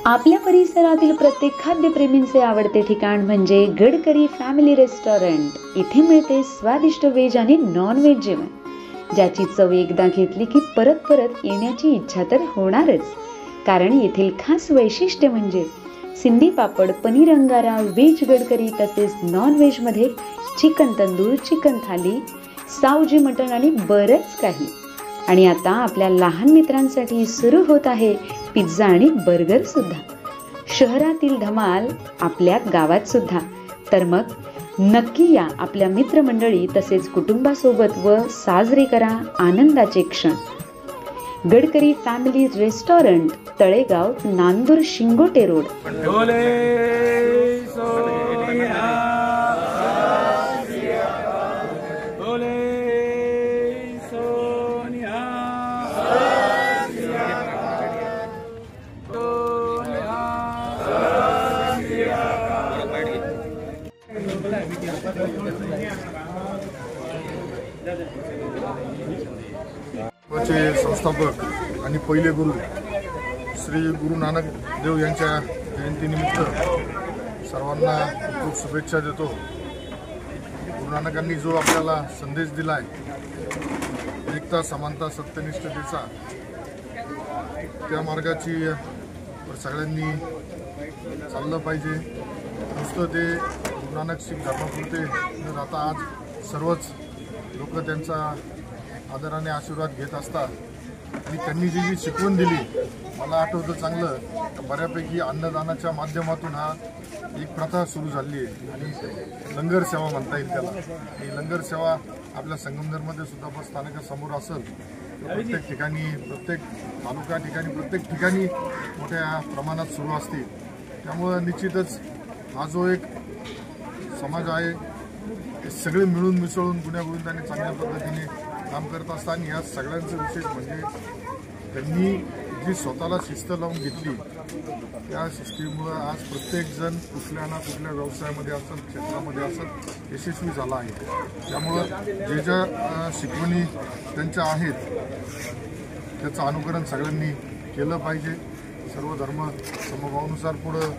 आपल्या परिसरातील प्रत्येक खाद्यप्रेमींचे आवडते ठिकाण म्हणजे गडकरी फॅमिली रेस्टॉरंट। इथे मिळते स्वादिष्ट व्हेज आणि नॉन व्हेज जेवण, ज्याची चव एकदा घेतली की परत परत येण्याची इच्छा तर होणारच। कारण येथील खास वैशिष्ट्य म्हणजे सिंधी पापड, पनीर अंगारा, व्हेज गडकरी तसेच नॉन व्हेज मध्ये चिकन तंदूर, चिकन थाली, सावजी मटण आणि बरंच काही। आणि आता आपल्या लहान मित्रांसाठी सुरू होत आहे पिझ्झा आणि बर्गर सुद्धा। शहरातील धमाल आपल्या गावात सुद्धा। तर मग नक्की या आपल्या मित्रमंडळी तसेच कुटुंबासोबत व साजरे करा आनंदाचे क्षण। Gadkari family restaurant, Talegaon, Nandur, Shingote road. संस्थापक आणि पहिले गुरु श्री गुरु नानक देव यांच्या जयंतीनिमित्त सर्वांना खूप शुभेच्छा देतो। गुरु नानकांनी जो आपल्याला संदेश दिलाय, एकता, समानता, सत्यनिष्ठतेचा, त्या मार्गाची सगळ्यांनी चाललं पाहिजे। नुसतं ते गुरु नानक शीख धर्मापुरते न राहता आज सर्वच लोक त्यांचा आदराने आशीर्वाद घेत असतात। आणि त्यांनी जी शिकवण दिली, मला आठवतं चांगलं तर बऱ्यापैकी अन्नदानाच्या माध्यमातून हा एक प्रथा सुरू झाली आहे आणि लंगर सेवा म्हणता येईल त्याला। ही लंगर सेवा आपल्या संगमनेरमध्ये सुद्धा बस स्थानकासमोर असेल, प्रत्येक ठिकाणी, प्रत्येक तालुका ठिकाणी, प्रत्येक ठिकाणी मोठ्या प्रमाणात सुरू असते। त्यामुळे निश्चितच हा जो एक समाज आहे ते सगळे मिळून मिसळून गुण्यागोविंदाने चांगल्या पद्धतीने काम करत असतात। आणि या सगळ्यांचं विशेष म्हणजे त्यांनी जी स्वतःला शिस्त लावून घेतली, त्या शिस्तीमुळे आज प्रत्येकजण कुठल्या ना कुठल्या व्यवसायामध्ये असेल, क्षेत्रामध्ये असेल, यशस्वी झाला आहे। त्यामुळं जे ज्या शिकवणी त्यांच्या आहेत त्याचं अनुकरण सगळ्यांनी केलं पाहिजे। सर्व धर्म समभावानुसार पुढं